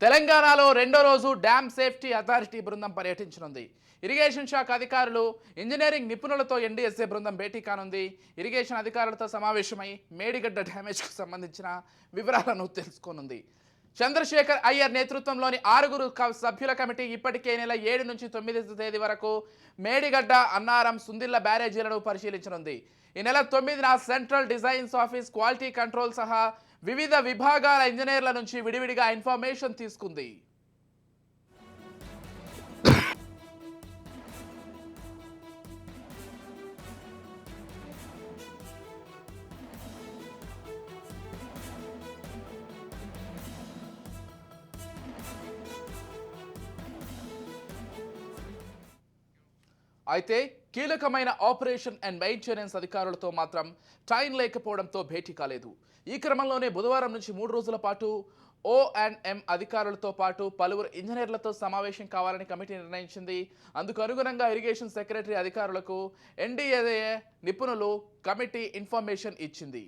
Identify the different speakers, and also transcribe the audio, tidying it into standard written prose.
Speaker 1: తెలంగాణలో రెండో రోజు డ్యామ్ సేఫ్టీ అథారిటీ బృందం పర్యటించనుంది. ఇరిగేషన్ శాఖ అధికారులు, ఇంజనీరింగ్ నిపుణులతో ఎన్డీఎస్ఏ బృందం భేటీ కానుంది. ఇరిగేషన్ అధికారులతో సమావేశమై మేడిగడ్డ డ్యామేజ్కు సంబంధించిన వివరాలను తెలుసుకోనుంది. చంద్రశేఖర్ అయ్యర్ నేతృత్వంలోని 6 సభ్యుల కమిటీ ఇప్పటికే నెల 7 నుంచి 9 తేదీ వరకు మేడిగడ్డ, అన్నారం, సుందిళ్ల బ్యారేజీలను పరిశీలించనుంది. ఈ నెల 9న central designs office, quality control సహా వివిధ విభాగాల ఇంజనీర్ల నుంచి విడివిడిగా ఇన్ఫర్మేషన్ తీసుకుంది. అయితే కీలకమైన ఆపరేషన్ అండ్ మెయింటెనెన్స్ అధికారులతో మాత్రం టైం లేకపోవడంతో భేటీ కాలేదు. ఈ క్రమంలోనే బుధవారం నుంచి 3 రోజుల పాటు O&M అధికారులతో పాటు పలువురు ఇంజనీర్లతో సమావేశం కావాలని కమిటీ నిర్ణయించింది. అందుకు అనుగుణంగా ఇరిగేషన్ సెక్రటరీ అధికారులకు ఎన్డీఏ నిపుణులు కమిటీ ఇన్ఫర్మేషన్ ఇచ్చింది.